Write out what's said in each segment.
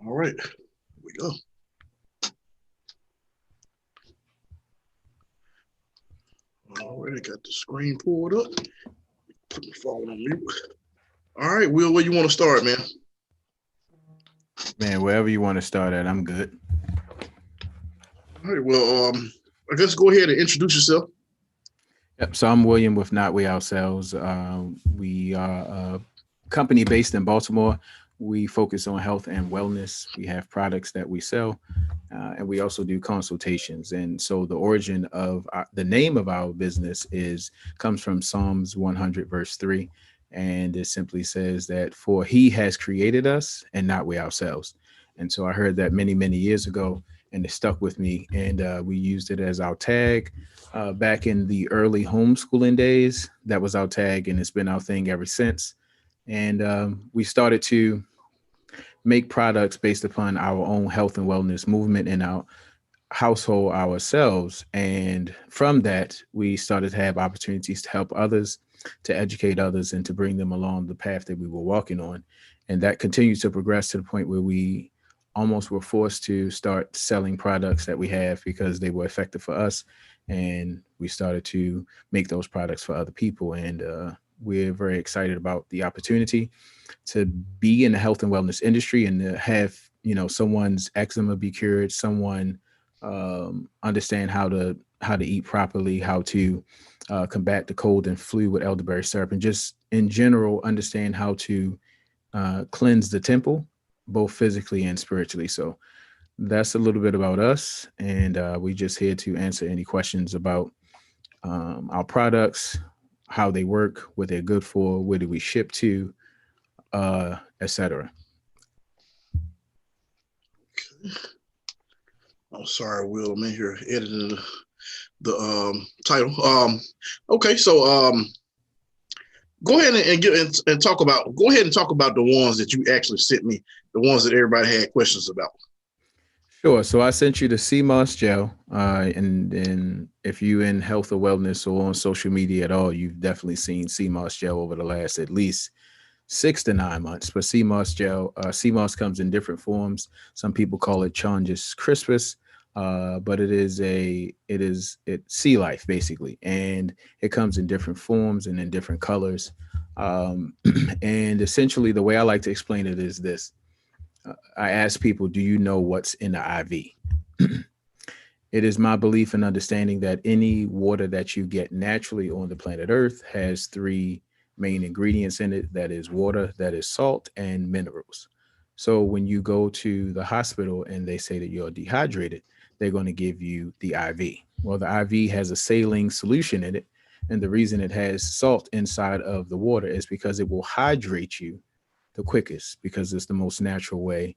All right, here we go. All right, I got the screen pulled up. Put my phone on mute. All right, Will, where you want to start, man? Man, wherever you want to start at, I'm good. All right, well, I guess go ahead and introduce yourself. Yep. So I'm William with NotWeOurselves. We are a company based in Baltimore. We focus on health and wellness. We have products that we sell, and we also do consultations. And so the origin of the name of our business comes from Psalms 100 verse 3, and it simply says that for He has created us and not we ourselves. And so I heard that many years ago, and it stuck with me. And we used it as our tag back in the early homeschooling days. That was our tag, and it's been our thing ever since. And we started to make products based upon our own health and wellness movement in our household ourselves. And from that, we started to have opportunities to help others, to educate others, and to bring them along the path that we were walking on. And that continues to progress to the point where we almost were forced to start selling products that we have because they were effective for us. And we started to make those products for other people. And we're very excited about the opportunity to be in the health and wellness industry and to have, someone's eczema be cured, someone understand how to eat properly, how to combat the cold and flu with elderberry syrup, and just in general understand how to cleanse the temple, both physically and spiritually. So that's a little bit about us, and we're just here to answer any questions about our products, how they work, what they're good for, where do we ship to, etc. Okay. Oh, sorry, Will. I'm in here editing the title. Okay, so go ahead and talk about. Go ahead and talk about the ones that you actually sent me, the ones that everybody had questions about. Sure. So I sent you the Seamoss Gel, and if you in health or wellness or on social media at all, you've definitely seen Seamoss Gel over the last at least 6 to 9 months. But Seamoss Gel, Seamoss comes in different forms. Some people call it Chongus crispus, but it's sea life basically, and it comes in different forms and in different colors. And essentially, the way I like to explain it is this. I ask people, do you know what's in the IV? It is my belief and understanding that any water that you get naturally on the planet Earth has three main ingredients in it. That is water, that is salt, and minerals. So when you go to the hospital and they say that you're dehydrated, they're going to give you the IV. Well, the IV has a saline solution in it. And the reason it has salt inside of the water is because it will hydrate you the quickest, because it's the most natural way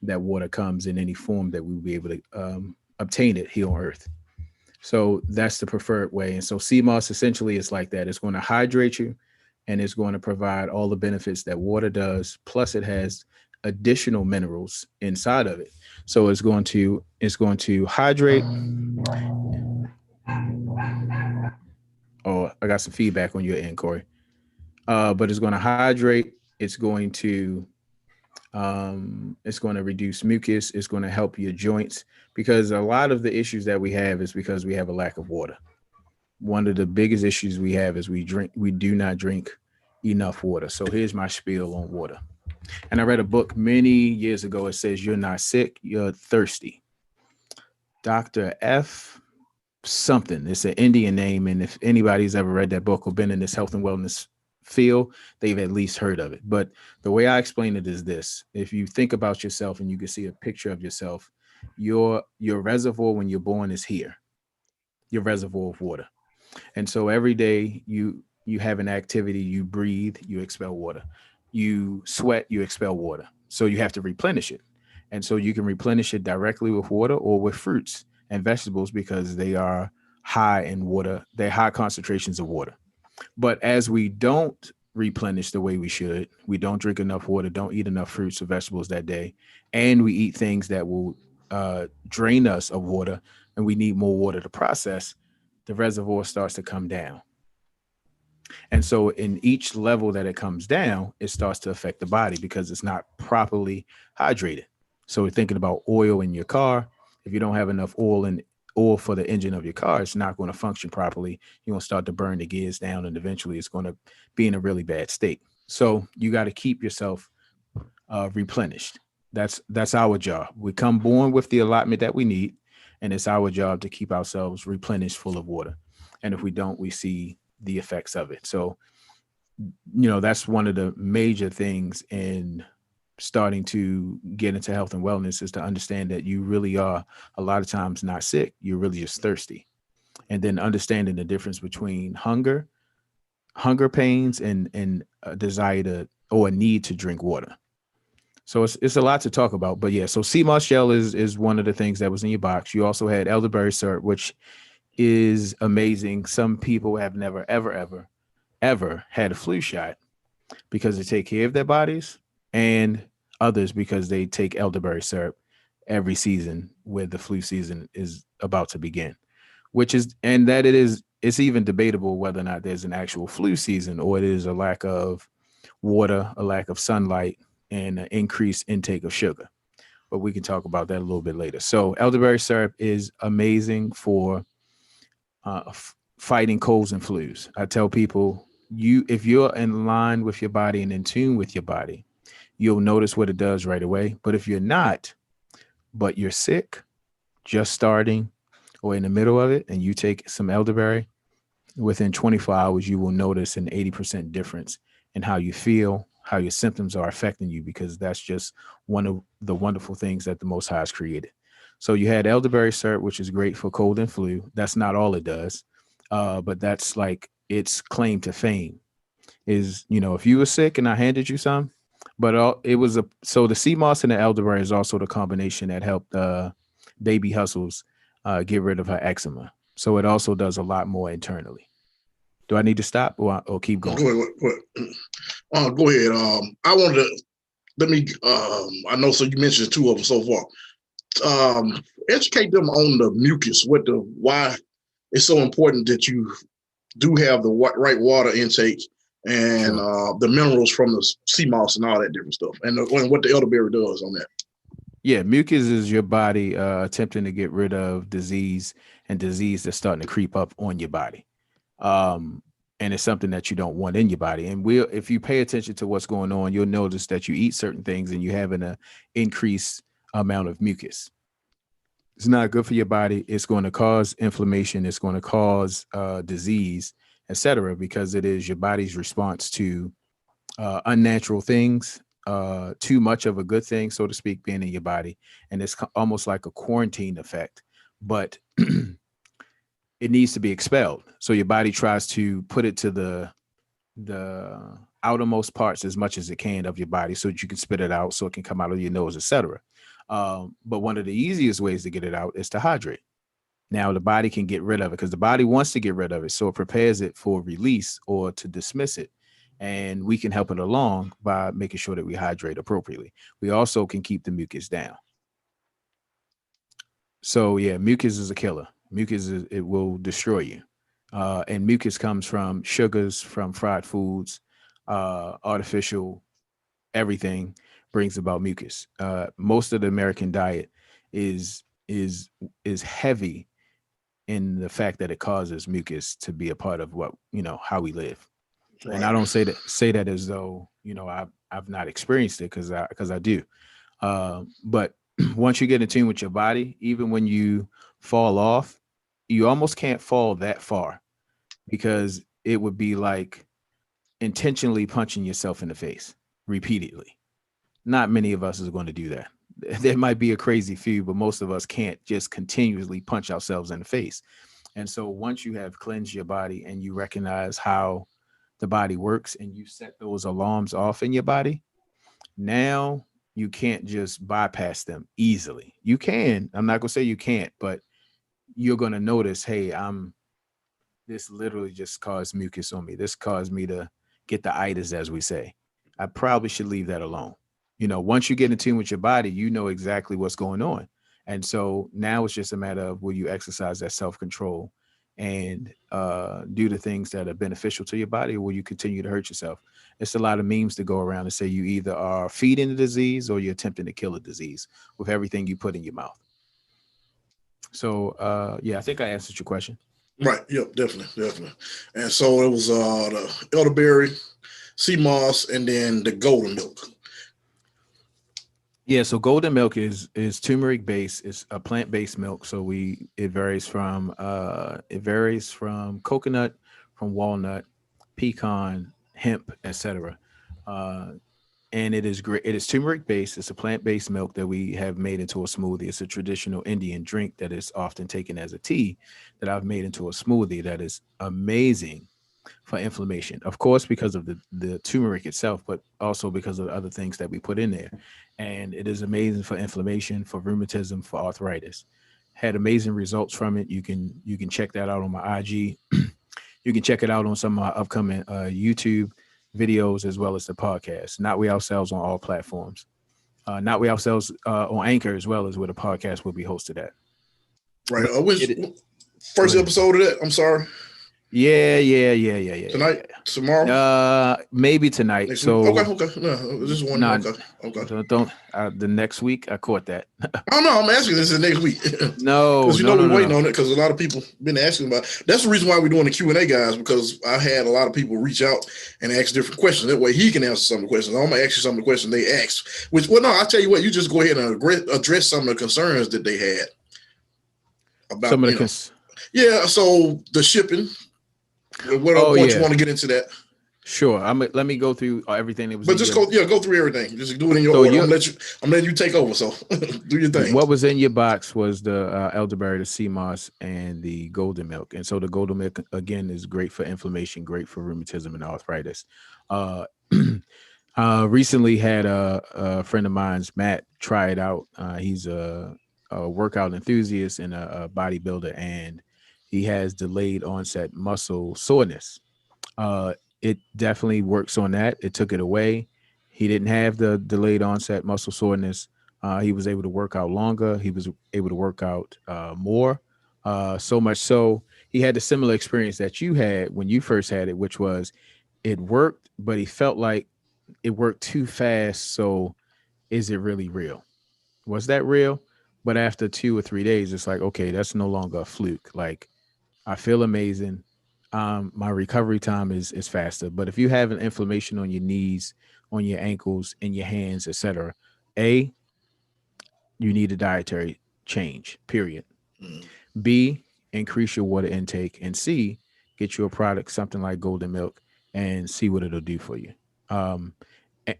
that water comes in any form that we will be able to obtain it here on Earth. So that's the preferred way. And so CMOS essentially is like that. It's going to hydrate you, and it's going to provide all the benefits that water does. Plus, it has additional minerals inside of it. So it's going to hydrate. Oh, I got some feedback on your end, Corey. But it's going to hydrate. It's going to reduce mucus. It's going to help your joints, because a lot of the issues that we have is because we have a lack of water. One of the biggest issues we have is we do not drink enough water. So here's my spiel on water. And I read a book many years ago. It says, you're not sick, you're thirsty. Dr. F something. It's an Indian name. And if anybody's ever read that book or been in this health and wellness field, they've at least heard of it. But the way I explain it is this. If you think about yourself and you can see a picture of yourself, your reservoir when you're born is here, your reservoir of water. And so every day you have an activity, you breathe, you expel water. You sweat, you expel water. So you have to replenish it. And so you can replenish it directly with water or with fruits and vegetables, because they are high in water. They're high concentrations of water. But as we don't replenish the way we should, we don't drink enough water, don't eat enough fruits or vegetables that day, and we eat things that will drain us of water, and we need more water to process, the reservoir starts to come down. And so in each level that it comes down, it starts to affect the body because it's not properly hydrated. So we're thinking about oil in your car. If you don't have enough oil for the engine of your car, it's not going to function properly. You're going to start to burn the gears down, and eventually it's going to be in a really bad state. So you got to keep yourself replenished. That's our job. We come born with the allotment that we need, and it's our job to keep ourselves replenished full of water. And if we don't, we see the effects of it. So, that's one of the major things in starting to get into health and wellness, is to understand that you really are a lot of times not sick. You're really just thirsty. And then understanding the difference between hunger pains, and a desire to, or a need to drink water. So it's a lot to talk about, but yeah. So Seamoss Gel is one of the things that was in your box. You also had Elderberry Syrup, which is amazing. Some people have never, ever had a flu shot because they take care of their bodies, and others because they take Elderberry Syrup every season where the flu season is about to begin, it's even debatable whether or not there's an actual flu season, or it is a lack of water, a lack of sunlight, and an increased intake of sugar. But we can talk about that a little bit later. So Elderberry Syrup is amazing for fighting colds and flus. I tell people, if you're in line with your body and in tune with your body, you'll notice what it does right away. But if you're not, but you're sick, just starting, or in the middle of it, and you take some elderberry, within 24 hours, you will notice an 80% difference in how you feel, how your symptoms are affecting you, because that's just one of the wonderful things that the Most High has created. So you had elderberry syrup, which is great for cold and flu. That's not all it does, but that's like its claim to fame is, if you were sick and I handed you some, but so the sea moss and the elderberry is also the combination that helped Baby Hustles get rid of her eczema. So it also does a lot more internally. Do I need to stop or keep going? Go ahead. I wanted to, I know, so you mentioned two of them so far. Educate them on the mucus, why it's so important that you do have the right water intake and sure. The minerals from the sea moss and all that different stuff, and what the elderberry does on that. Yeah, mucus is your body attempting to get rid of disease that's starting to creep up on your body. And it's something that you don't want in your body. And if you pay attention to what's going on, you'll notice that you eat certain things and you have an increased amount of mucus. It's not good for your body. It's going to cause inflammation. It's going to cause disease, etc., because it is your body's response to unnatural things, too much of a good thing, so to speak, being in your body. And it's almost like a quarantine effect, but it needs to be expelled. So your body tries to put it to the outermost parts as much as it can of your body so that you can spit it out, so it can come out of your nose, etc. But one of the easiest ways to get it out is to hydrate. Now the body can get rid of it because the body wants to get rid of it. So it prepares it for release or to dismiss it. And we can help it along by making sure that we hydrate appropriately. We also can keep the mucus down. So yeah, mucus is a killer. It will destroy you. And mucus comes from sugars, from fried foods, artificial, everything brings about mucus. Most of the American diet is heavy in the fact that it causes mucus to be a part of how we live. Right. And I don't say that as though, I've not experienced it because I do. But once you get in tune with your body, even when you fall off, you almost can't fall that far because it would be like intentionally punching yourself in the face repeatedly. Not many of us is going to do that. There might be a crazy few, but most of us can't just continuously punch ourselves in the face. And so once you have cleansed your body and you recognize how the body works and you set those alarms off in your body, now you can't just bypass them easily. You can. I'm not going to say you can't, but you're going to notice, hey, this literally just caused mucus on me. This caused me to get the itis, as we say. I probably should leave that alone. Once you get in tune with your body, you know exactly what's going on. And so now it's just a matter of will you exercise that self-control and do the things that are beneficial to your body, or will you continue to hurt yourself? It's a lot of memes that go around and say you either are feeding the disease or you're attempting to kill the disease with everything you put in your mouth. So yeah, I think I answered your question. Right. Yep. Definitely. And so it was the elderberry, Seamoss, and then the golden milk. Yeah. So golden milk is turmeric based. It's a plant based milk. So it varies from coconut, from walnut, pecan, hemp, etc. And it is great. It is turmeric based. It's a plant based milk that we have made into a smoothie. It's a traditional Indian drink that is often taken as a tea that I've made into a smoothie that is amazing for inflammation. Of course, because of the turmeric itself, but also because of the other things that we put in there. And it is amazing for inflammation, for rheumatism, for arthritis. Had amazing results from it. You can check that out on my IG. You can check it out on some of my upcoming YouTube videos, as well as the podcast. Not We Ourselves on all platforms. Not We Ourselves on Anchor, as well as where the podcast will be hosted at. Right. First episode of that? I'm sorry. Yeah. Tonight, tomorrow, maybe tonight. Next so week? Okay. No, just one. Okay. Don't the next week. I caught that. Oh no, I'm asking. This is next week. No, because we're waiting on it because a lot of people been asking about it. That's the reason why we're doing the Q&A, guys, because I had a lot of people reach out and ask different questions. That way he can answer some of the questions. I'm gonna ask you some of the questions they asked. I'll tell you what. You just go ahead and address some of the concerns that they had about some of the yeah. So the shipping. What you want to get into that? Sure. Let me go through everything that was. But just go through everything. Just do it in your order. I'm letting you take over. So do your thing. What was in your box was the elderberry, the Seamoss, and the golden milk. And so the golden milk again is great for inflammation, great for rheumatism and arthritis. Recently had a friend of mine's, Matt, try it out. He's a workout enthusiast and a bodybuilder, and he has delayed onset muscle soreness. It definitely works on that. It took it away. He didn't have the delayed onset muscle soreness. He was able to work out longer. He was able to work out more. So much so, he had a similar experience that you had when you first had it, which was it worked, but he felt like it worked too fast. So is it really real? Was that real? But after 2 or 3 days, it's like, okay, that's no longer a fluke. Like, I feel amazing. My recovery time is faster. But if you have an inflammation on your knees, on your ankles, in your hands, etc., A, you need a dietary change, period. B, increase your water intake. And C, get you a product, something like golden milk, and see what it'll do for you.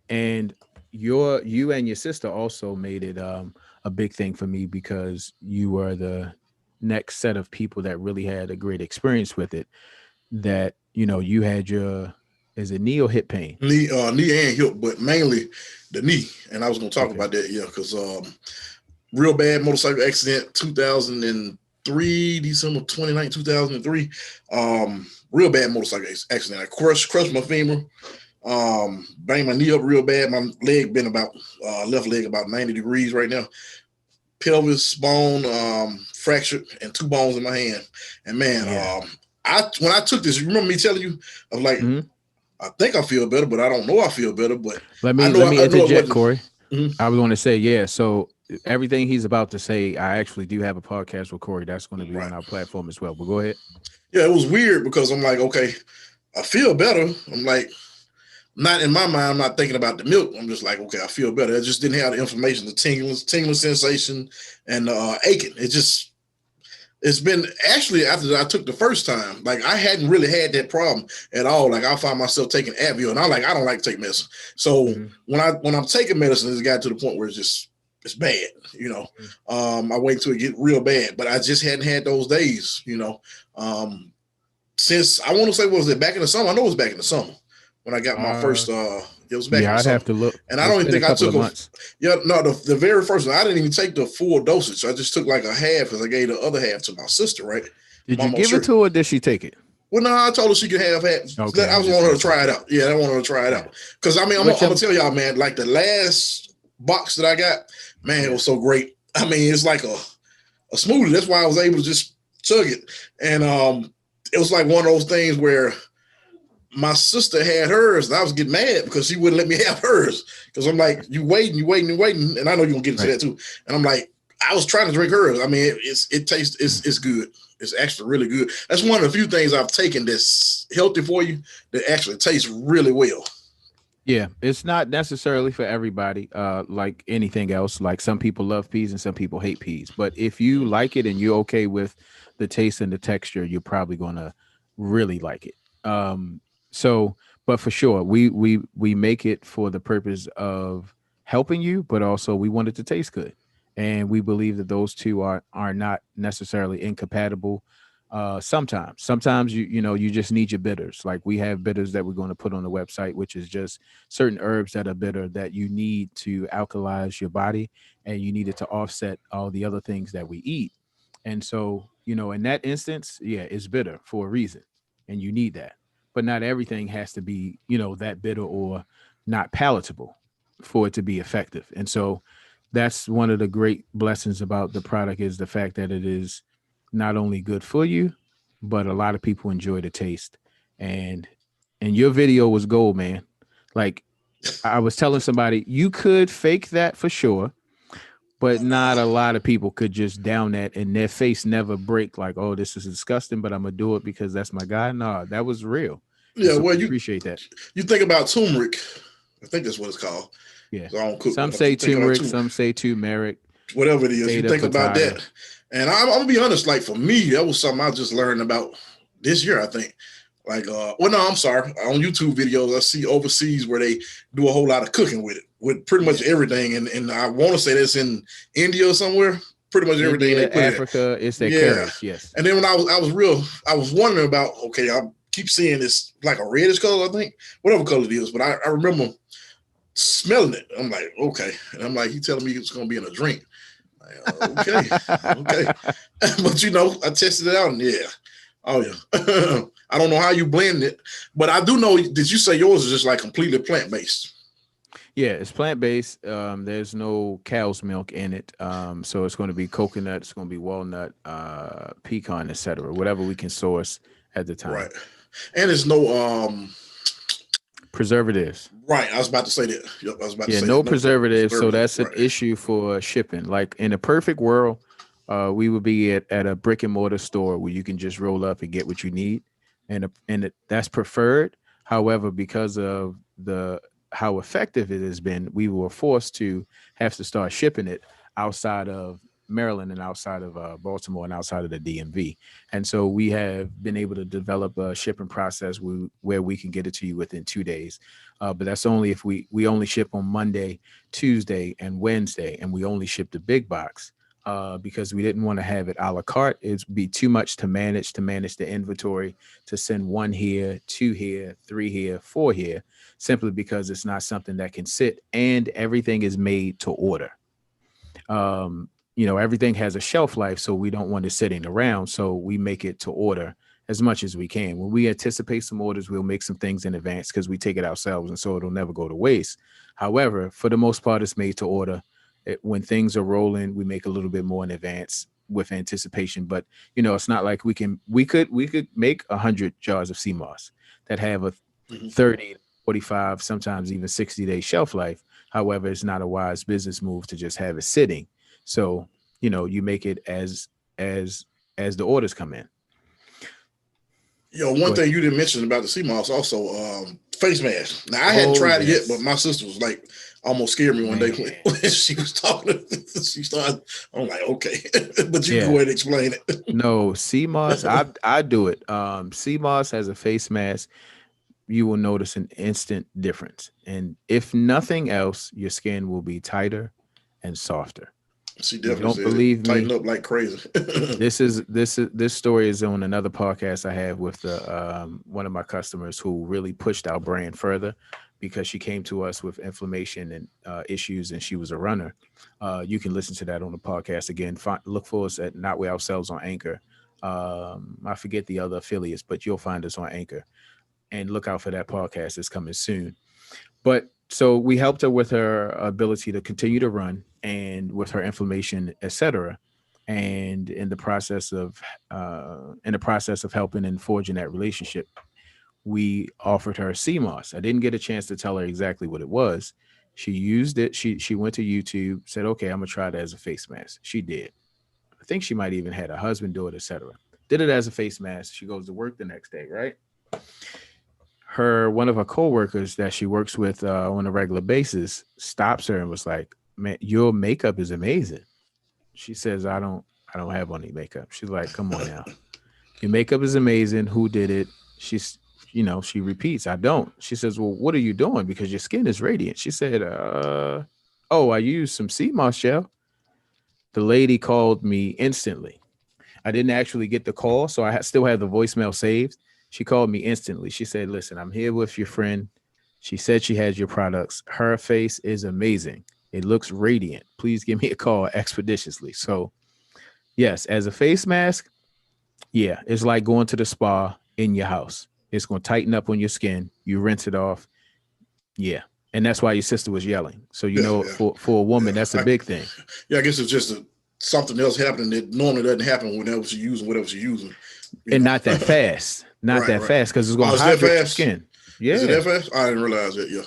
And you and your sister also made it a big thing for me, because you were the next set of people that really had a great experience with it. That, you had is it knee or hip pain? Knee and hip, but mainly the knee. And I was going to talk about that, because real bad motorcycle accident, 2003, December 29, 2003. Real bad motorcycle accident. I crushed my femur, banged my knee up real bad. My leg been about left leg about 90 degrees right now. Pelvis bone fractured and 2 bones in my hand. And man, when I took this, you remember me telling you, I was like, I think I feel better, but I don't know I feel better. But let me interject, Corey. I was going to say, so everything he's about to say, I actually do have a podcast with Corey that's going to be on our platform as well. But go ahead. Yeah, it was weird because I'm like, okay, I feel better. I'm like, not in my mind, I'm not thinking about the milk. I'm just like, okay, I feel better. I just didn't have the inflammation, the tingling sensation, and aching. It's been actually after I took the first time, like I hadn't really had that problem at all. Like I found myself taking Advil, and I don't like to take medicine. So when I'm taking medicine, it's got to the point where it's bad. I wait till it get real bad, but I just hadn't had those days. Since I want to say, what was it, back in the summer? I know it was back in the summer. When I got my first, it was back. Yeah, I'd have to look. And I don't even think I took the very first one. I didn't even take the full dosage. I just took like a half, because I gave the other half to my sister. Right? Did you give it to her, or did she take it? Well, no, I told her she could have half. Okay, I was wanting her to try it out. Yeah, I wanted her to try it out. Because I'm gonna tell y'all, man, like the last box that I got, man, it was so great. I mean, it's like a smoothie. That's why I was able to just chug it. And it was like one of those things where my sister had hers, and I was getting mad because she wouldn't let me have hers. Because I'm like, you waiting, and I know you're gonna get into that too. And I'm like, I was trying to drink hers. I mean, it tastes, it's good. It's actually really good. That's one of the few things I've taken that's healthy for you that actually tastes really well. Yeah, it's not necessarily for everybody. Like anything else, like some people love peas and some people hate peas. But if you like it and you're okay with the taste and the texture, you're probably gonna really like it. So, but for sure, we make it for the purpose of helping you, but also we want it to taste good, and we believe that those two are not necessarily incompatible. Sometimes you just need your bitters. Like we have bitters that we're going to put on the website, which is just certain herbs that are bitter that you need to alkalize your body, and you need it to offset all the other things that we eat. And so, in that instance, yeah, it's bitter for a reason, and you need that. But not everything has to be, that bitter or not palatable for it to be effective. And so that's one of the great blessings about the product, is the fact that it is not only good for you, but a lot of people enjoy the taste. And your video was gold, man. Like I was telling somebody, you could fake that for sure, but not a lot of people could just down that and their face never break like, oh, this is disgusting, but I'm gonna do it because that's my guy. No, that was real. Yeah, so well, you appreciate that. You think about turmeric. I think that's what it's called. Yeah. So I don't cook. Some say turmeric, some say turmeric. Whatever it is, you think about that. And I'm gonna be honest, like for me, that was something I just learned about this year, I think. Like, well, no, I'm sorry. On YouTube videos, I see overseas where they do a whole lot of cooking with it, with pretty much everything. And I want to say that's in India or somewhere. Pretty much everything. India, Africa, it's their curry. Yes. And then when I was wondering about, okay, I keep seeing this like a reddish color, I think, whatever color it is. But I remember smelling it. I'm like, okay. And I'm like, he telling me it's gonna be in a drink. Like, okay. But I tested it out, and yeah. Oh yeah. I don't know how you blend it, but I do know. Did you say yours is just like completely plant-based? Yeah, it's plant-based. There's no cow's milk in it. So it's going to be coconut, it's going to be walnut, pecan, etc. Whatever we can source at the time. Right. And there's no preservatives. Right. I was about to say that. Yep, I was about to say no preservatives. So that's an issue for shipping. Like in a perfect world, we would be at a brick and mortar store where you can just roll up and get what you need. And that's preferred. However, because of how effective it has been, we were forced to have to start shipping it outside of Maryland and outside of Baltimore and outside of the DMV. And so we have been able to develop a shipping process where we can get it to you within 2 days. But that's only if we only ship on Monday, Tuesday, and Wednesday, and we only ship the big box. Because we didn't want to have it a la carte. It'd be too much to manage the inventory, to send 1 here, 2 here, 3 here, 4 here, simply because it's not something that can sit, and everything is made to order. Everything has a shelf life, so we don't want it sitting around. So we make it to order as much as we can. When we anticipate some orders, we'll make some things in advance because we take it ourselves, and so it'll never go to waste. However, for the most part, it's made to order. When things are rolling, we make a little bit more in advance with anticipation. But it's not like we could make 100 jars of Seamoss that have a 30, 45, sometimes even 60-day shelf life. However, it's not a wise business move to just have it sitting. So you make it as the orders come in. One thing you didn't mention about the Seamoss also, face mask. Now I hadn't tried it yet, but my sister was like, almost scared me one day when she was talking. She started. I'm like, okay, but you go ahead and explain it. No, Seamoss, I do it. Seamoss has a face mask. You will notice an instant difference, and if nothing else, your skin will be tighter and softer. She definitely don't believe me. Tighten up like crazy. This story is on another podcast I have with one of my customers who really pushed our brand further, because she came to us with inflammation and issues, and she was a runner. You can listen to that on the podcast again. Look for us at NotWeOurselves on Anchor. I forget the other affiliates, but you'll find us on Anchor. And look out for that podcast. It's coming soon. But so we helped her with her ability to continue to run and with her inflammation, etc. And in the process of helping and forging that relationship, we offered her Seamoss. I didn't get a chance to tell her exactly what it was. She used it. She went to YouTube, said, okay, I'm gonna try it as a face mask. She did. I think she might even had a husband do it, etc. Did it as a face mask. She goes to work the next day, right? One of her coworkers that she works with on a regular basis stops her and was like, man, your makeup is amazing. She says, I don't have any makeup. She's like, come on now. Your makeup is amazing. Who did it? She repeats, I don't. She says, well, what are you doing? Because your skin is radiant. She said, I used some Seamoss Gel. The lady called me instantly. I didn't actually get the call, so I still have the voicemail saved. She called me instantly. She said, listen, I'm here with your friend. She said she has your products. Her face is amazing. It looks radiant. Please give me a call expeditiously. So yes, as a face mask, yeah, it's like going to the spa in your house. It's going to tighten up on your skin. You rinse it off. Yeah. And that's why your sister was yelling. So, for a woman, that's a big thing. Yeah, I guess it's just something else happening that normally doesn't happen whenever she's using whatever she's using. And not that fast. Not that fast, because it's going to hydrate your skin. Yeah. Is it that fast? I didn't realize that. Yeah.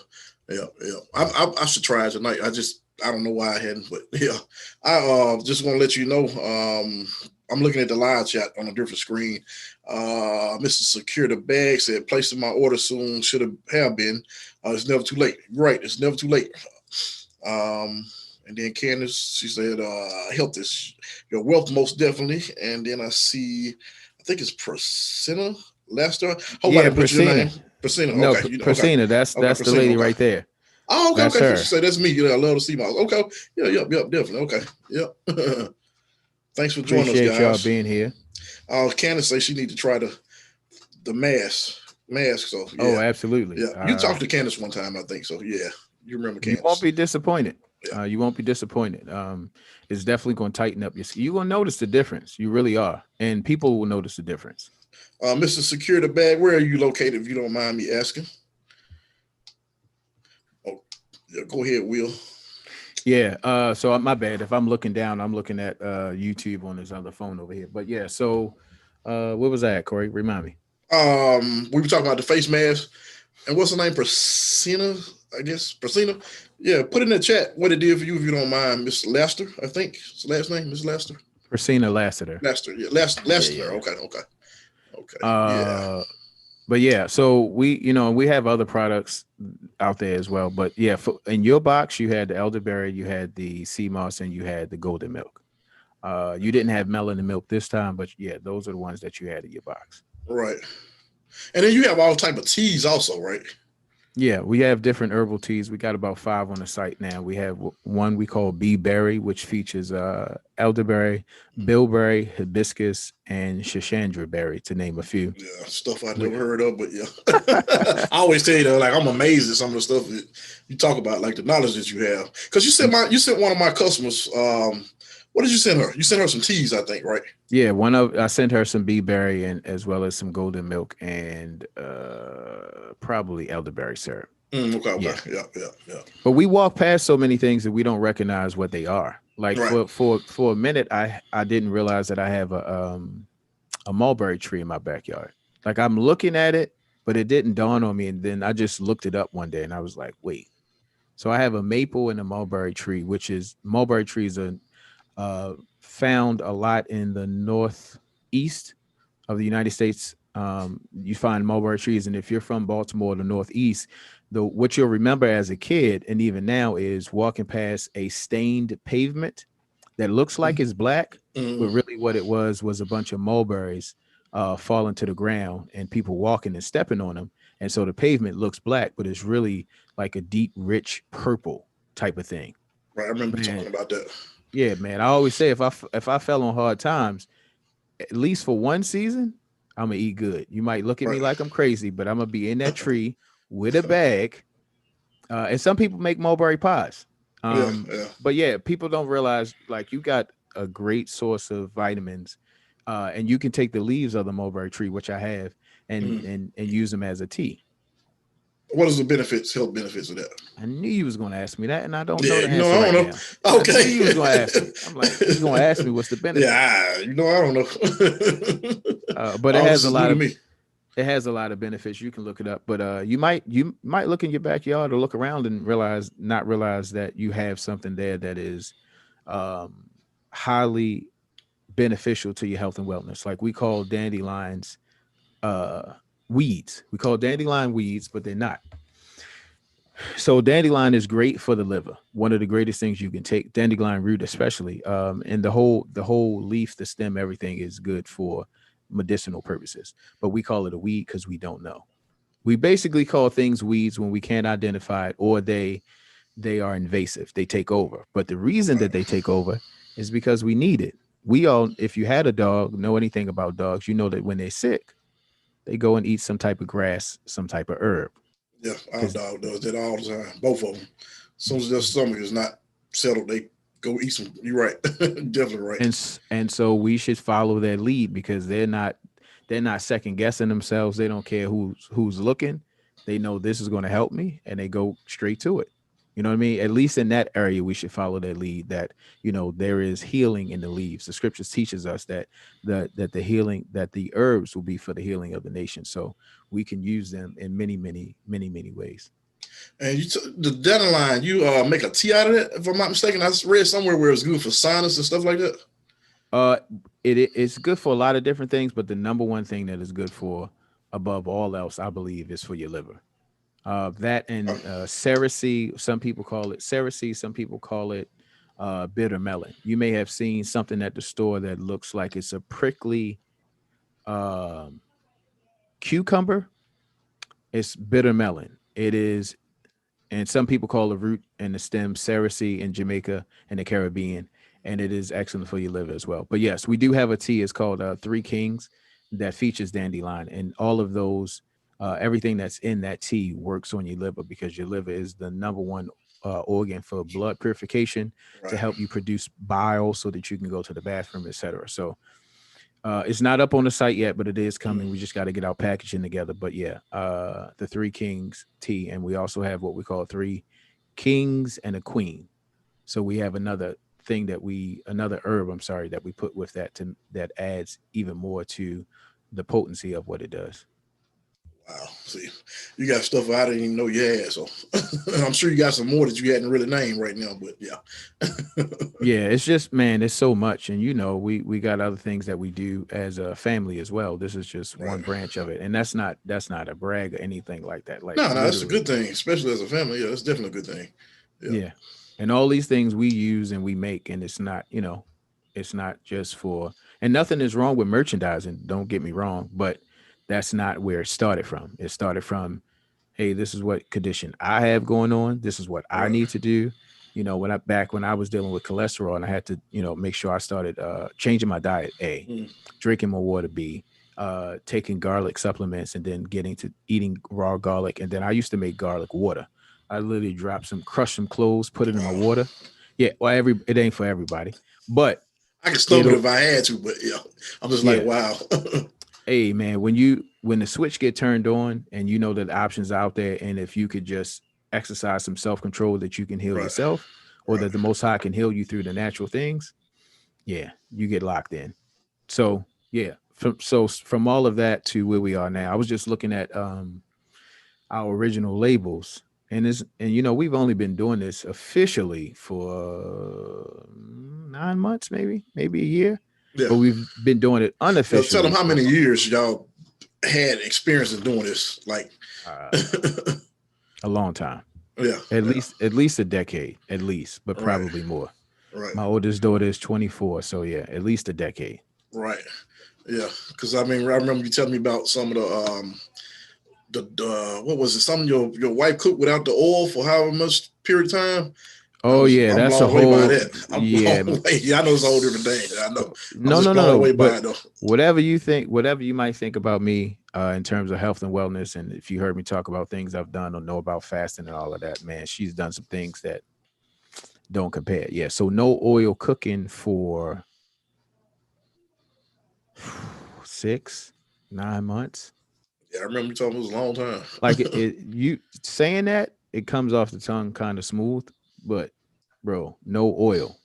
I should try it tonight. I don't know why I hadn't, but yeah. I just want to let you know, I'm looking at the live chat on a different screen. Mr. Secure the Bag said, placing my order soon, should have been. It's never too late. Right, it's never too late. And then Candace, she said, health is your wealth, most definitely. And then I think it's Priscilla Lester. Priscilla. Priscilla. No, okay. Priscilla. That's the lady right there. Oh, okay. That's okay. her. She said, that's me. Yeah, I love to see my. Okay. Yeah, definitely. Okay. Yep. Thanks for joining us, guys. Appreciate y'all being here. Candace say she need to try the mask. So yeah. Oh, absolutely. Yeah, you talked to Candace one time, I think. So yeah, you remember Candace. You won't be disappointed. Yeah. You won't be disappointed. It's definitely going to tighten up your skin. You're going to notice the difference. You really are, and people will notice the difference. Mr. Secure the Bag, where are you located? If you don't mind me asking. Oh, yeah, go ahead, Will. Yeah. So my bad. If I'm looking down, I'm looking at YouTube on this other phone over here. But yeah. So where was I at, Corey? Remind me. We were talking about the face mask, and what's her name? Priscilla, I guess. Priscilla. Yeah. Put in the chat what it did for you, if you don't mind, Miss Lester. I think it's the last name, Miss Lester. Priscilla Lassiter. Lester. Yeah. Lester. Yeah. Okay. Yeah. But yeah, so we have other products out there as well. But yeah, in your box, you had the elderberry, you had the Seamoss, and you had the golden milk. You didn't have melanin milk this time, but yeah, those are the ones that you had in your box. Right. And then you have all type of teas also, right? Yeah, we have different herbal teas. We got about 5 on the site now. We have one we call Bee Berry, which features elderberry, bilberry, hibiscus, and shashandra berry, to name a few. Yeah, stuff I never heard of, but yeah. I always tell you that, like, I'm amazed at some of the stuff that you talk about, like the knowledge that you have. Because you sent one of my customers. What did you send her? You sent her some teas, I think, right? Yeah, I sent her some bee berry and as well as some golden milk and probably elderberry syrup. Okay. Yeah. But we walk past so many things that we don't recognize what they are. Like right. for a minute, I didn't realize that I have a mulberry tree in my backyard. Like I'm looking at it, but it didn't dawn on me. And then I just looked it up one day and I was like, wait. So I have a maple and a mulberry tree, mulberry trees are found a lot in the northeast of the United States. You find mulberry trees, and if you're from Baltimore, the northeast, what you'll remember as a kid and even now is walking past a stained pavement that looks like it's black, but really what it was a bunch of mulberries falling to the ground and people walking and stepping on them, and so the pavement looks black, but it's really like a deep, rich purple type of thing. Right, I remember talking about that. Yeah, man. I always say if I fell on hard times, at least for one season, I'm gonna eat good. You might look at me like I'm crazy, but I'm gonna be in that tree with a bag. And some people make mulberry pies. But yeah, people don't realize like you got a great source of vitamins, and you can take the leaves of the mulberry tree, which I have, and use them as a tea. What is the benefits, health benefits of that? I knew you was going to ask me that, and I don't Yeah, know the you know, answer I don't right know. now. Okay. I knew you was going to ask me. I'm like, he's going to ask me what's the benefit. Yeah, you know, I don't know. But it All has this a is lot new of to me. it has a lot of benefits. You can look it up, but you might look in your backyard or look around and not realize that you have something there that is highly beneficial to your health and wellness. Like we call dandelions weeds. We call dandelion weeds, but they're not. So dandelion is great for the liver. One of the greatest things you can take, dandelion root especially, and the whole leaf, the stem, everything is good for medicinal purposes. But we call it a weed because we don't know. We basically call things weeds when we can't identify it, or they are invasive. They take over. But the reason that they take over is because we need it. We all, if you had a dog, know anything about dogs, you know that when they're sick, they go and eat some type of grass, some type of herb. Yeah, our dog does that all the time. Both of them. As soon as their stomach is not settled, they go eat some. You're right. Definitely right. And so we should follow their lead because they're not second guessing themselves. They don't care who's looking. They know this is going to help me, and they go straight to it. You know what I mean? At least in that area, we should follow their lead. That there is healing in the leaves. The scriptures teaches us that the healing, that the herbs will be for the healing of the nation. So we can use them in many, many, many, many ways. And the dandelion, you make a tea out of it, if I'm not mistaken. I read somewhere where it's good for sinus and stuff like that. It's good for a lot of different things, but the number one thing that is good for, above all else, I believe, is for your liver. That and cerasee, some people call it cerasee, some people call it bitter melon. You may have seen something at the store that looks like it's a prickly cucumber. It's bitter melon. It is, and some people call the root and the stem cerasee in Jamaica and the Caribbean, and it is excellent for your liver as well. But yes, we do have a tea. It's called Three Kings that features dandelion, and all of those. Everything that's in that tea works on your liver because your liver is the number one organ for blood purification, right, to help you produce bile so that you can go to the bathroom, etc. So it's not up on the site yet, but it is coming. We just got to get our packaging together. But yeah, the Three Kings tea, and we also have what we call Three Kings and a Queen. So we have another herb, I'm sorry, that we put with that that adds even more to the potency of what it does. Wow. See, you got stuff I didn't even know you had. So I'm sure you got some more that you hadn't really named right now, but yeah. Yeah, it's just, man, it's so much. And, we got other things that we do as a family as well. This is just one branch of it. And that's not a brag or anything like that. Like, no, that's a good thing, especially as a family. Yeah, that's definitely a good thing. Yeah. And all these things we use and we make, and it's not, it's not just for, and nothing is wrong with merchandising. Don't get me wrong, but that's not where it started from. It started from, hey, this is what condition I have going on. This is what I need to do. When I was dealing with cholesterol, and I had to, make sure I started changing my diet. A, drinking more water. B, taking garlic supplements, and then getting to eating raw garlic. And then I used to make garlic water. I literally crush some cloves, put it in my water. Yeah, well, it ain't for everybody, but I could stomach it if I had to. But yeah, I'm just like, wow. Hey man, when the switch get turned on and you know that the options are out there, and if you could just exercise some self-control that you can heal yourself, or that the Most High can heal you through the natural things, yeah, you get locked in. So yeah, from all of that to where we are now, I was just looking at our original labels, and we've only been doing this officially for 9 months, maybe a year. Yeah. But we've been doing it unofficially. Tell them how many years y'all had experience in doing this. Like a long time. Yeah. At least a decade, at least, but probably more. Right. My oldest daughter is 24. So yeah, at least a decade. Right. Yeah. Because I remember you telling me about some of the what was it? Something your wife cooked without the oil for however much period of time. Oh yeah, that's a whole. Yeah, I know it's a whole different thing. I know. No. But whatever you might think about me in terms of health and wellness, and if you heard me talk about things I've done or know about fasting and all of that, man, she's done some things that don't compare. Yeah, so no oil cooking for 6-9 months. Yeah, I remember you talking. It was a long time. Like you saying that, it comes off the tongue kind of smooth, but bro, no oil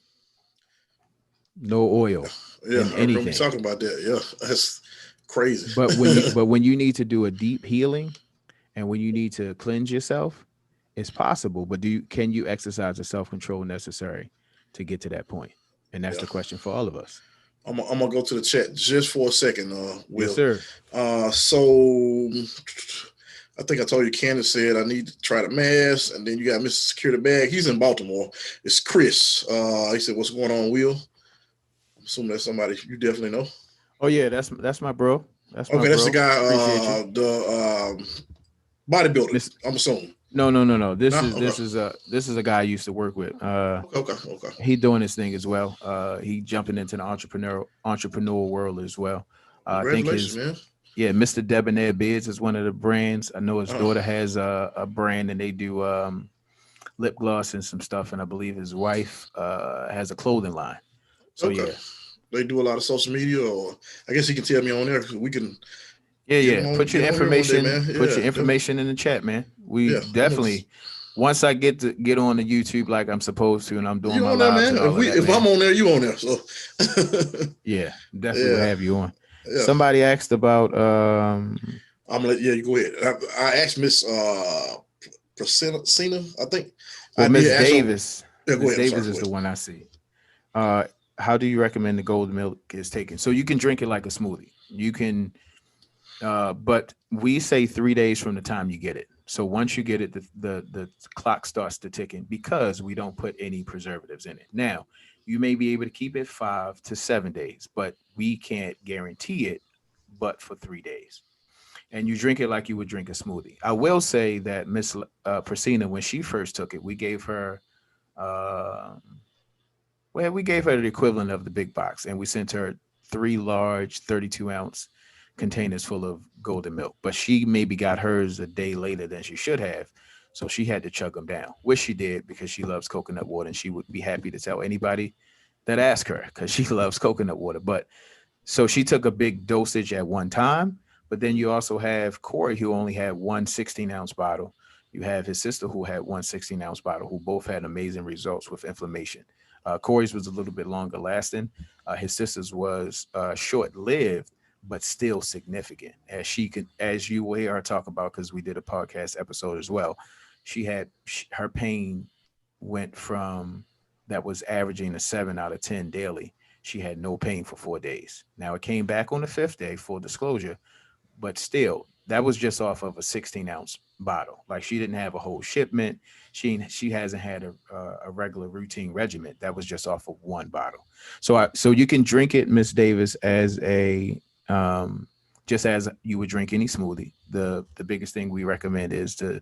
Yeah, in I remember you anything. talking about that. Yeah, that's crazy. But when you need to do a deep healing and when you need to cleanse yourself, it's possible. But can you exercise the self-control necessary to get to that point? And that's Yeah. the question for all of us. I'm gonna go to the chat just for a second, Will. Yes, sir. So I think I told you Candace said I need to try the mask, and then you got Mr. Security Bag. He's in Baltimore. It's Chris. He said, "What's going on, Will?" I'm assuming that's somebody you definitely know. Oh yeah, that's my bro. That's my Okay, that's the bro. guy. Appreciate you. The bodybuilder. I'm assuming. No. This Okay. is a guy I used to work with. Okay. He doing his thing as well. He jumping into the entrepreneur world as well. I think Congratulations, man. yeah, Mr. Debonair Beards is one of the brands. I know his daughter has a brand and they do lip gloss and some stuff, and I believe his wife has a clothing line. So okay. yeah. They do a lot of social media, or I guess he can tell me on there because we can. Yeah. Put your information. Put your information in the chat, man. We definitely. Once I get on the YouTube like I'm supposed to, and I'm doing my lives and all of that, if I'm on there, you on there. So yeah, definitely will have you on. Yeah. Somebody asked about. I'm gonna let you go ahead. I asked Miss Priscilla, I think. Well, Miss Davis. Miss Davis is the one I see. How do you recommend the golden milk is taken? So you can drink it like a smoothie. You can, but we say 3 days from the time you get it. So once you get it, the clock starts to ticking because we don't put any preservatives in it. Now, you may be able to keep it 5 to 7 days, but we can't guarantee it, but for 3 days. And you drink it like you would drink a smoothie. I will say that Miss Priscilla, when she first took it, we gave her, we gave her the equivalent of the big box, and we sent her 3 large 32-ounce containers full of golden milk. But she maybe got hers a day later than she should have, so she had to chug them down, which she did because she loves coconut water, and she would be happy to tell anybody that ask her because she loves coconut water. But so she took a big dosage at one time. But then you also have Corey, who only had 1 16-ounce bottle. You have his sister who had 1 16-ounce bottle, who both had amazing results with inflammation. Corey's was a little bit longer lasting. His sister's was short-lived, but still significant. As you will hear her talk about, because we did a podcast episode as well, her pain went from that was averaging a 7 out of 10 daily. She had no pain for 4 days. Now it came back on the 5th day, full disclosure, but still, that was just off of a 16-ounce bottle. Like she didn't have a whole shipment. She hasn't had a regular routine regimen. That was just off of one bottle. So you can drink it, Miss Davis, as a just as you would drink any smoothie. The biggest thing we recommend is to,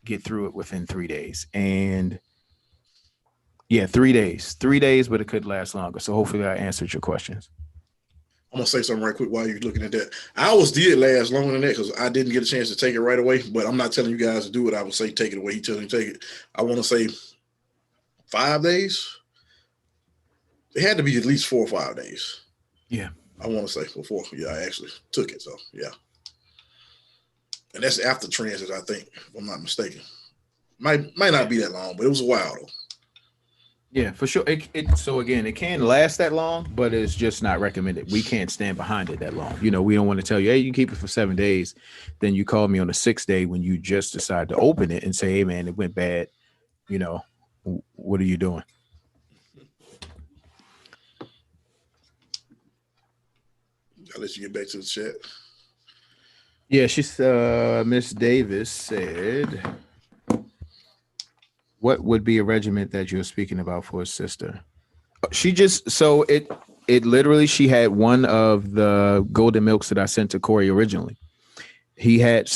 get through it within 3 days. And yeah, 3 days. 3 days, but it could last longer. So hopefully I answered your questions. I'm gonna say something right quick while you're looking at that. Ours did last longer than that because I didn't get a chance to take it right away. But I'm not telling you guys to do it. I would say take it away. He tells me to take it. I want to say 5 days. It had to be at least 4 or 5 days. Yeah. I want to say before. Yeah, I actually took it. So yeah. And that's after transit, I think, if I'm not mistaken. Might not be that long, but it was a while though. Yeah, for sure. So again, it can last that long, but it's just not recommended. We can't stand behind it that long. We don't want to tell you, hey, you can keep it for 7 days. Then you call me on the 6th day when you just decide to open it and say, hey man, it went bad. What are you doing? I'll let you get back to the chat. Yeah, Miss Davis said, what would be a regiment that you're speaking about for a sister? It literally, she had one of the golden milks that I sent to Corey originally. He had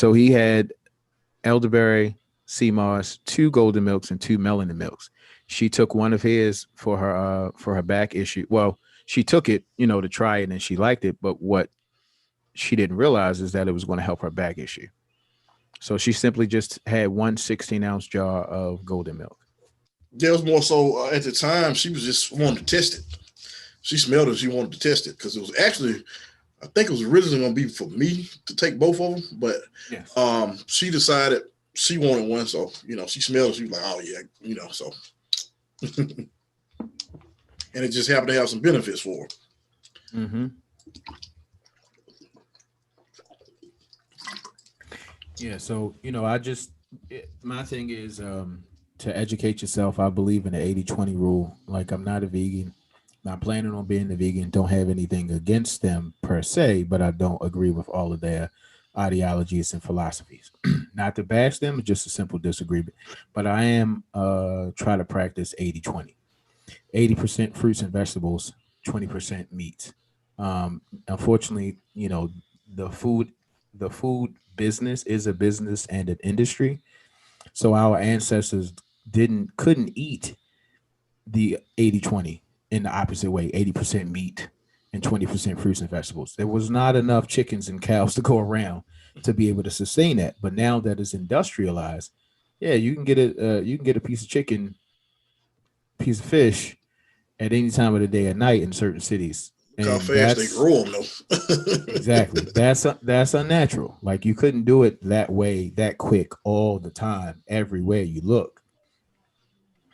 elderberry, Seamoss, 2 golden milks and 2 melanin milks. She took one of his for her back issue. Well, she took it, to try it and she liked it. But what she didn't realize is that it was going to help her back issue. So she simply just had 1 16-ounce jar of golden milk. There was more so at the time, she was just wanting to test it. She smelled it. She wanted to test it because it was actually, I think it was originally going to be for me to take both of them, but Yes. she decided she wanted one. So, you know, she smelled it. She was like, oh, yeah, you know, so. And it just happened to have some benefits for her. Mm-hmm. Yeah. So, you know, my thing is to educate yourself. I believe in the 80-20 rule. Like, I'm not a vegan. Not planning on being a vegan. Don't have anything against them per se, but I don't agree with all of their ideologies and philosophies. Not to bash them, just a simple disagreement. But I am try to practice 80-20. 80% fruits and vegetables, 20% meat. Unfortunately, you know, the food business is a business and an industry. So our ancestors couldn't eat the 80-20 in the opposite way, 80% meat and 20% fruits and vegetables. There was not enough chickens and cows to go around to be able to sustain that. But now that it's industrialized, yeah, you can get a piece of chicken, piece of fish at any time of the day or night in certain cities. Look how And fast they grow them, though. exactly. That's unnatural. Like, you couldn't do it that way, that quick, all the time, everywhere you look.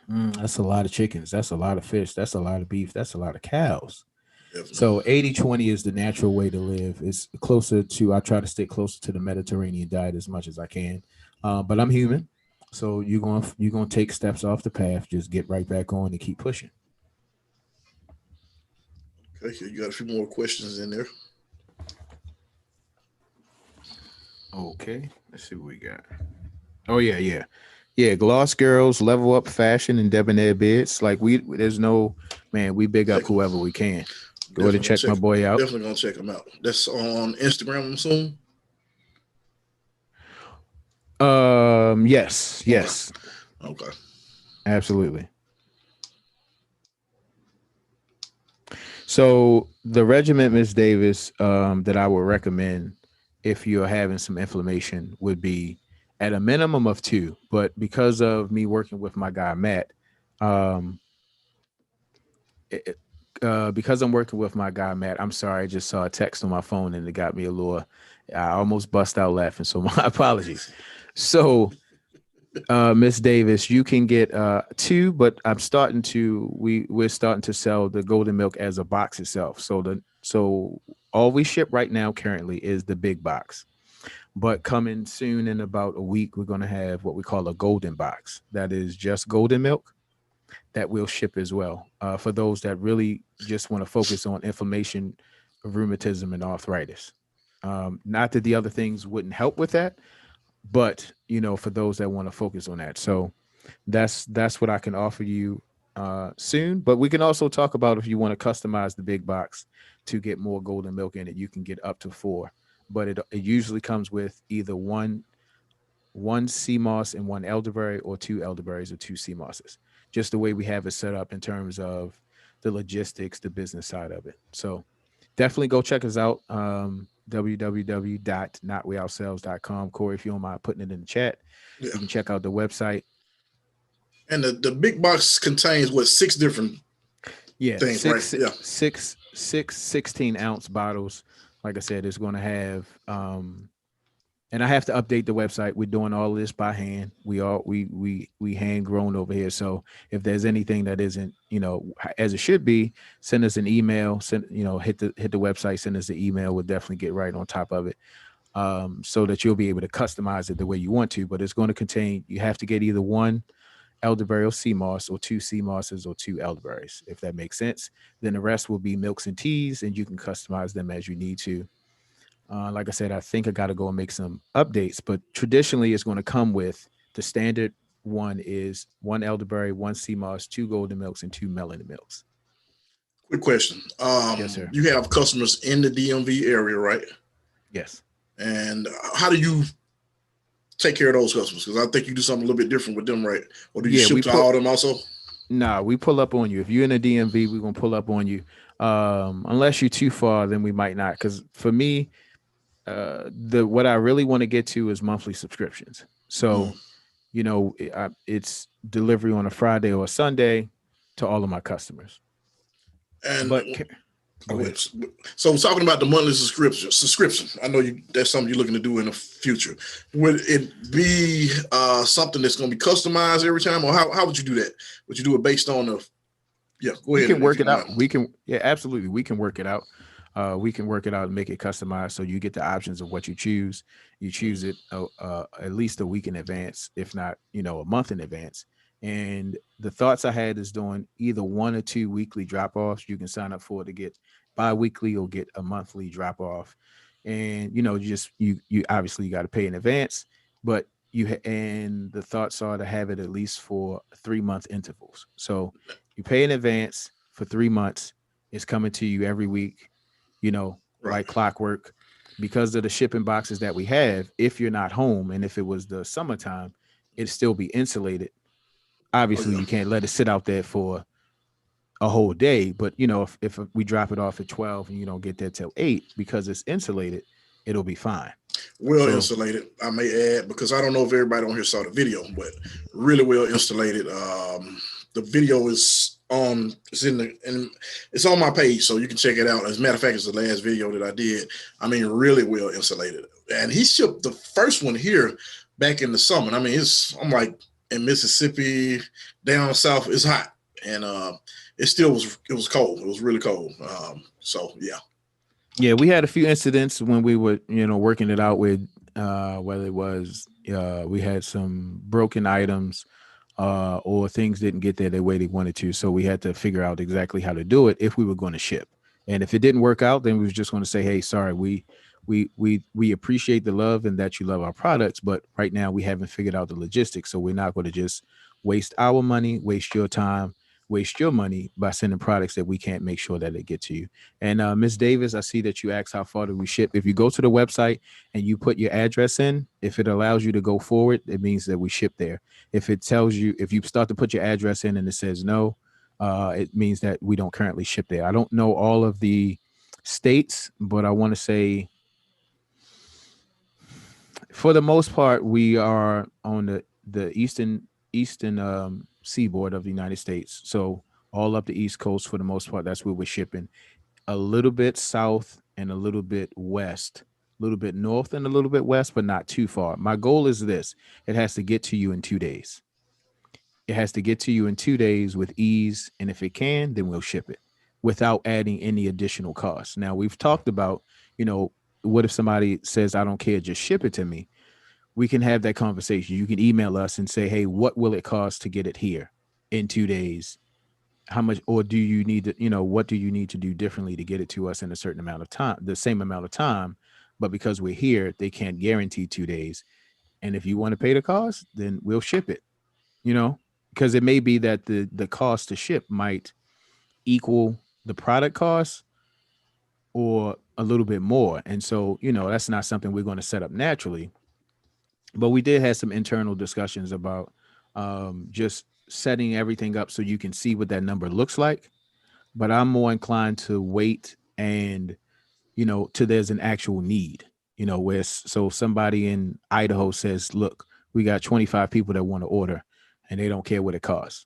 That's a lot of chickens. That's a lot of fish. That's a lot of beef. That's a lot of cows. Definitely. So 80-20 is the natural way to live. It's closer to, I try to stay closer to the Mediterranean diet as much as I can. But I'm human. So you're going to take steps off the path. Just get right back on and keep pushing. Okay, so you got a few more questions in there. Okay, let's see what we got. Oh yeah. Gloss girls, level up fashion, and debonair beards. Like, there's no, man. We big up whoever we can. Go ahead and check my boy out. Definitely gonna check him out. That's on Instagram, I'm assuming. Yes. Okay. Absolutely. So the regiment, Miss Davis, that I would recommend if you're having some inflammation would be at a minimum of 2. But because of me working with my guy Matt, because I'm working with my guy Matt, I'm sorry, I just saw a text on my phone and it got me a little. I almost bust out laughing, so my apologies. So, Miss Davis, you can get 2, but we're starting to sell the golden milk as a box itself. So all we ship right now currently is the big box, but coming soon in about a week, we're going to have what we call a golden box. That is just golden milk that we'll ship as well. For those that really just want to focus on inflammation, rheumatism, and arthritis. Not that the other things wouldn't help with that, but, you know, for those that want to focus on that. So that's what I can offer you soon. But we can also talk about if you want to customize the big box to get more golden milk in it, you can get up to 4. But it usually comes with either one Seamoss and 1 elderberry, or 2 elderberries or 2 Seamosses. Just the way we have it set up in terms of the logistics, the business side of it. So definitely go check us out. www.NotWeOurselves.com. Corey, if you don't mind putting it in the chat, you can check out the website. And the big box contains 6 different things, right? Yeah. 6 16-ounce bottles. Like I said, it's going to have, and I have to update the website. We're doing all of this by hand. We hand grown over here. So if there's anything that isn't, you know, as it should be, send us an email. Hit the website. Send us an email. We'll definitely get right on top of it, so that you'll be able to customize it the way you want to. But it's going to contain. You have to get either 1 elderberry or Seamoss, or 2 Seamosses, or 2 elderberries, if that makes sense. Then the rest will be milks and teas, and you can customize them as you need to. Like I said, I think I got to go and make some updates, but traditionally it's going to come with the standard one is 1 elderberry, 1 Seamoss, 2 golden milks, and 2 melanin milks. Quick question. Yes, sir. You have customers in the DMV area, right? Yes. And how do you take care of those customers? Because I think you do something a little bit different with them, right? Or do you ship to all of them also? Nah, we pull up on you. If you're in the DMV, we're going to pull up on you. Unless you're too far, then we might not. Because for me, what I really want to get to is monthly subscriptions. So, you know, it's delivery on a Friday or a Sunday to all of my customers. And Go ahead. So talking about the monthly subscription, I know that's something you're looking to do in the future. Would it be something that's going to be customized every time, or how would you do that? Would you do it based on the? Yeah, go ahead. We can work it out. We can, yeah, absolutely. We can work it out. We can work it out and make it customized, so you get the options of what you choose. You choose it at least a week in advance, if not, a month in advance. And the thoughts I had is doing either 1 or 2 weekly drop-offs. You can sign up for it to get bi-weekly or get a monthly drop-off. And you obviously got to pay in advance, but and the thoughts are to have it at least for 3-month intervals. So you pay in advance for 3 months. It's coming to you every week, like clockwork. Because of the shipping boxes that we have, if you're not home and if it was the summertime, it'd still be insulated. Obviously, you can't let it sit out there for a whole day. But, if we drop it off at 12 and you don't get there till 8, because it's insulated, it'll be fine. Well insulated, I may add, because I don't know if everybody on here saw the video, but really well insulated. The video is on, it's on my page, so you can check it out. As a matter of fact, it's the last video that I did. I mean, really well insulated. And he shipped the first one here back in the summer. I mean, I'm like, in Mississippi, down south, it's hot, and it was cold. It was really cold. So yeah, we had a few incidents when we were working it out with whether it was we had some broken items or things didn't get there the way they wanted to, so we had to figure out exactly how to do it if we were going to ship. And if it didn't work out, then we was just going to say, hey, sorry, we appreciate the love and that you love our products, but right now we haven't figured out the logistics. So we're not going to just waste our money, waste your time, waste your money by sending products that we can't make sure that they get to you. And Ms. Davis, I see that you asked how far do we ship. If you go to the website and you put your address in, if it allows you to go forward, it means that we ship there. If it tells you, if you start to put your address in and it says no, it means that we don't currently ship there. I don't know all of the states, but I want to say, for the most part, we are on the eastern seaboard of the United States. So all up the East Coast, for the most part, that's where we're shipping. A little bit south and a little bit west, a little bit north and a little bit west, but not too far. My goal is this: it has to get to you in 2 days. It has to get to you in 2 days with ease. And if it can, then we'll ship it without adding any additional costs. Now, we've talked about, what if somebody says, I don't care, just ship it to me? We can have that conversation. You can email us and say, hey, what will it cost to get it here in 2 days? How much, or do you need to, what do you need to do differently to get it to us in a certain amount of time, the same amount of time? But because we're here, they can't guarantee 2 days. And if you want to pay the cost, then we'll ship it, because it may be that the cost to ship might equal the product cost or a little bit more. And so, that's not something we're going to set up naturally. But we did have some internal discussions about just setting everything up so you can see what that number looks like. But I'm more inclined to wait and, till there's an actual need, where so somebody in Idaho says, look, we got 25 people that want to order and they don't care what it costs.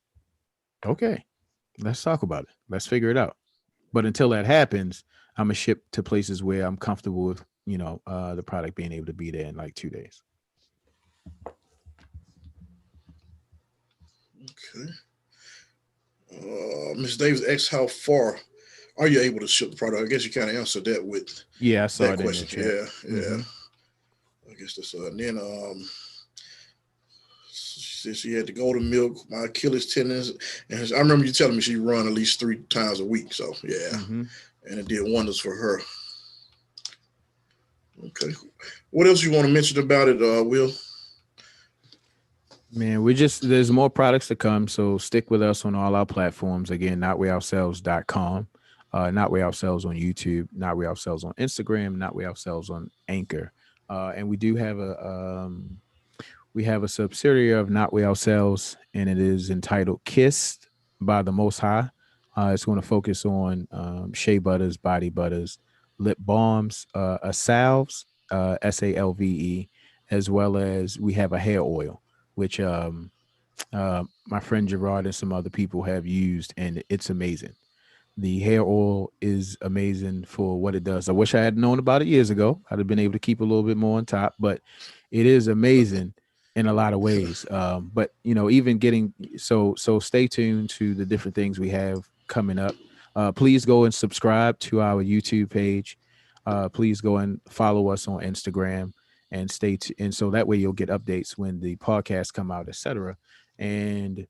Okay, let's talk about it. Let's figure it out. But until that happens, I'm gonna ship to places where I'm comfortable with, the product being able to be there in like 2 days. Okay. Ms. Davis asks, how far are you able to ship the product? I guess you kind of answered that with I saw that it question. in the chat. Yeah. Mm-hmm. I guess that's and then she said she had to go to milk my Achilles tendons, and I remember you telling me she run at least 3 times a week. So yeah, and it did wonders for her. Okay, what else you want to mention about it, Will? Man, there's more products to come, so stick with us on all our platforms. Again, NotWeOurselves.com, NotWeOurselves on YouTube, NotWeOurselves on Instagram, NotWeOurselves on Anchor, and we do have a subsidiary of NotWeOurselves, and it is entitled Kissed by the Most High. It's going to focus on shea butters, body butters, lip balms, salves, salve, as well as we have a hair oil, which my friend Gerard and some other people have used, and it's amazing. The hair oil is amazing for what it does. I wish I had known about it years ago. I'd have been able to keep a little bit more on top, but it is amazing in a lot of ways. But even getting so stay tuned to the different things we have coming up. Please go and subscribe to our YouTube page. Please go and follow us on Instagram and and so that way you'll get updates when the podcasts come out, etc. And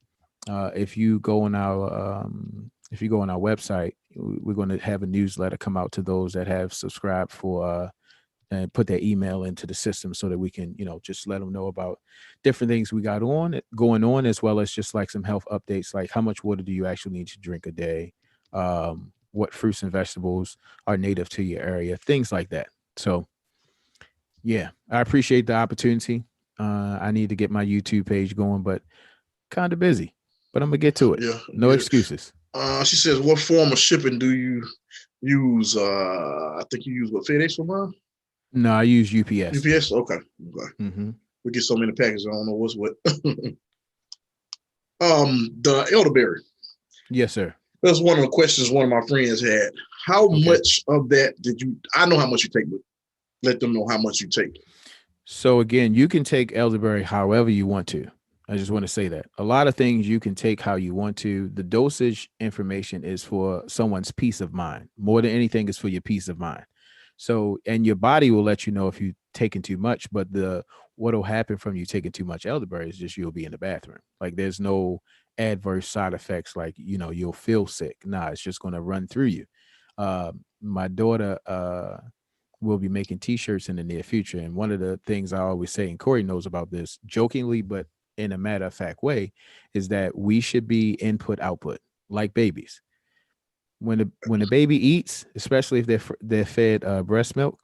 if you go on our website, we're going to have a newsletter come out to those that have subscribed for and put their email into the system so that we can just let them know about different things we got going on, as well as just like some health updates, like how much water do you actually need to drink a day, what fruits and vegetables are native to your area, things like that. So yeah, I appreciate the opportunity. I need to get my YouTube page going, but kind of busy, but I'm gonna get to it. Yeah, no excuses. She says, what form of shipping do you use? I think you use FedEx for mine? No, I use UPS. UPS? Okay. Mm-hmm. We get so many packages, I don't know what's what. The elderberry. Yes, sir. That's one of the questions one of my friends had. How much of that did you, I know how much you take, but let them know how much you take. So again, you can take elderberry however you want to. I just want to say that a lot of things you can take how you want to. The dosage information is for someone's peace of mind. More than anything is for your peace of mind. So, and your body will let you know if you've taken too much, but what will happen from you taking too much elderberry is just you'll be in the bathroom. Like there's no adverse side effects like, you'll feel sick. Nah, it's just going to run through you. My daughter will be making t-shirts in the near future. And one of the things I always say, and Corey knows about this jokingly, but in a matter of fact way, is that we should be input output like babies. When the baby eats, especially if they're fed breast milk,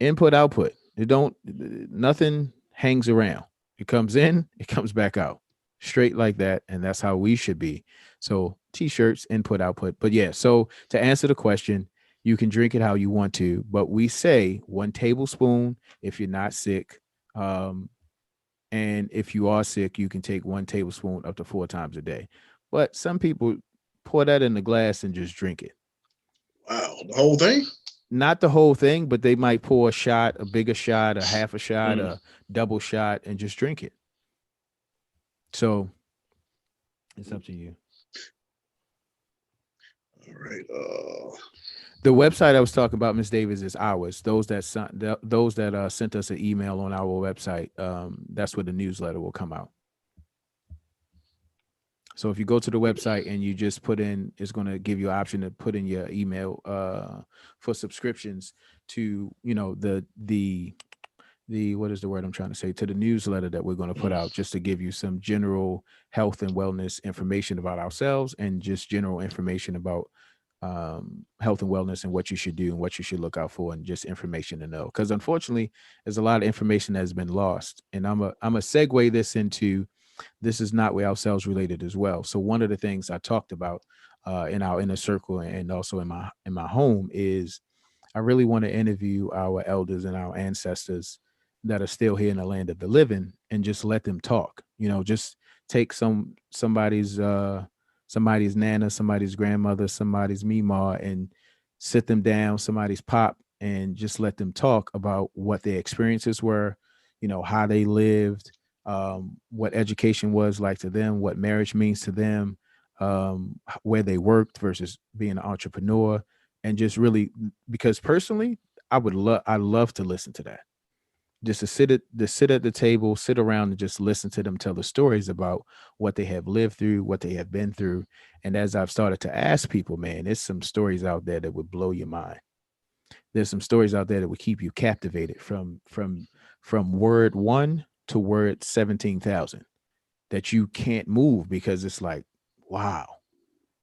input output. Nothing hangs around. It comes in, it comes back out, straight like that, and that's how we should be. So t-shirts, input output. But yeah, so to answer the question, you can drink it how you want to, but we say 1 tablespoon if you're not sick. And if you are sick, you can take 1 tablespoon up to 4 times a day. But some people pour that in the glass and just drink it. Wow, the whole thing? Not the whole thing, but they might pour a shot, a bigger shot, a half a shot, a double shot, and just drink it. So it's up to you. All right. The website I was talking about, Ms. Davis, is ours. Those that sent us an email on our website, that's where the newsletter will come out. So if you go to the website and you just put in, it's going to give you an option to put in your email for subscriptions to, the what is the word I'm trying to say, to the newsletter that we're going to put out, just to give you some general health and wellness information about ourselves and just general information about health and wellness and what you should do and what you should look out for and just information to know. Because unfortunately, there's a lot of information that has been lost. And I'm a segue this into, this is NotWeOurselves related as well. So one of the things I talked about in our inner circle and also in my home is I really want to interview our elders and our ancestors that are still here in the land of the living and just let them talk. Just take somebody's nana, somebody's grandmother, somebody's mima, and sit them down, somebody's pop, and just let them talk about what their experiences were, how they lived, what education was like to them, what marriage means to them, where they worked versus being an entrepreneur, and just really, because personally, I love to listen to that. Just to sit at the table, sit around and just listen to them tell the stories about what they have lived through, what they have been through. And as I've started to ask people, man, there's some stories out there that would blow your mind. There's some stories out there that would keep you captivated from word 1 to word 17,000 that you can't move, because it's like, wow,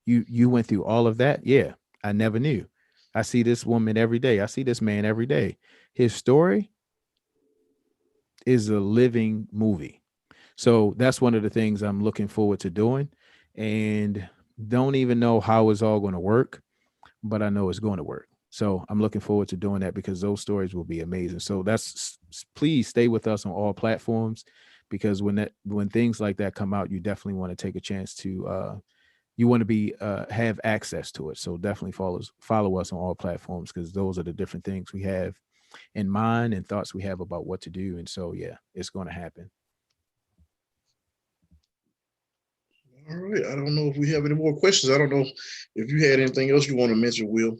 you went through all of that. Yeah, I never knew. I see this woman every day. I see this man every day. His story is a living movie. So that's one of the things I'm looking forward to doing, and don't even know how it's all going to work, but I know it's going to work. So I'm looking forward to doing that because those stories will be amazing. So please stay with us on all platforms, because when things like that come out, you definitely want to take a chance to you want to be have access to it. So definitely follow us on all platforms, because those are the different things we have in mind and thoughts we have about what to do. And so yeah, it's going to happen. All right. I don't know if we have any more questions. I don't know if you had anything else you want to mention, Will.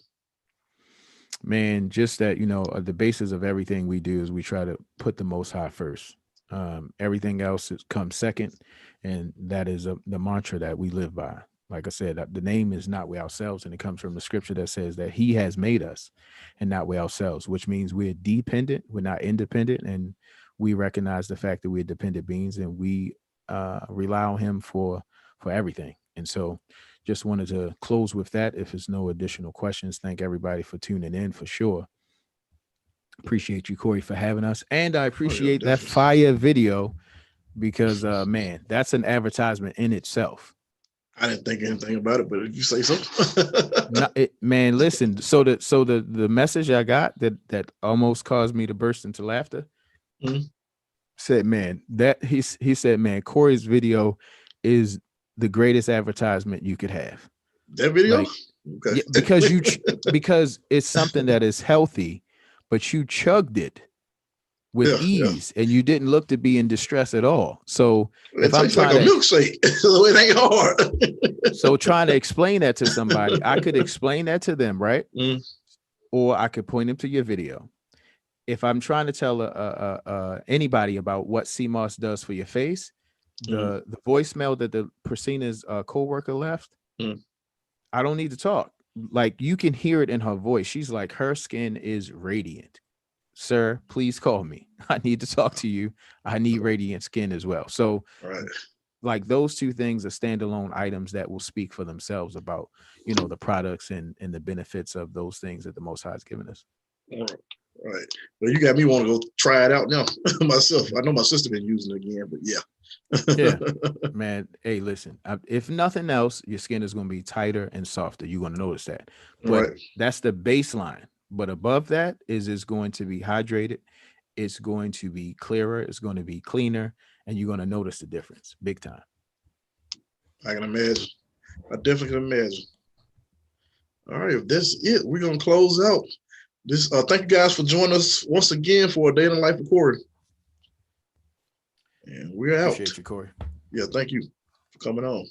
Man, just that, you know, the basis of everything we do is we try to put the Most High first. Everything else comes second, and that is the mantra that we live by. Like I said, the name is not we ourselves, and it comes from the scripture that says that he has made us and not we ourselves, which means we're dependent, we're not independent, and we recognize the fact that we're dependent beings, and we rely on him for everything. And so just wanted to close with that. If there's no additional questions, thank everybody for tuning in for sure. Appreciate you, Corey, for having us. And I appreciate that fire video, because man, that's an advertisement in itself. I didn't think anything about it, but if you say so. Man, listen, so the message I got that almost caused me to burst into laughter, said, man, that he said, man, Corey's video is the greatest advertisement you could have. That video? Like, okay. Yeah, because it's something that is healthy, but you chugged it with ease, and you didn't look to be in distress at all. So it tastes like a milkshake, so it ain't hard. So trying to explain that to somebody, I could explain that to them, right? Or I could point them to your video. If I'm trying to tell anybody about what Seamoss does for your face, the voicemail that the Priscina's co-worker left, I don't need to talk. Like, you can hear it in her voice. She's like, her skin is radiant. Sir, please call me. I need to talk to you. I need radiant skin as well. So like, those two things are standalone items that will speak for themselves about, you know, the products and the benefits of those things that the Most High has given us. Right. Well, you got me want to go try it out now myself. I know my sister been using it again, but yeah. Man, hey, listen, if nothing else, your skin is going to be tighter and softer. You're going to notice that. But that's the baseline. But above that it's going to be hydrated. It's going to be clearer. It's going to be cleaner. And you're going to notice the difference big time. I can imagine. I definitely can imagine. All right. If that's it, we're going to close out. Thank you guys for joining us once again for a day in the life of Corey. And we're out. Appreciate you, Corey. Yeah, thank you for coming on.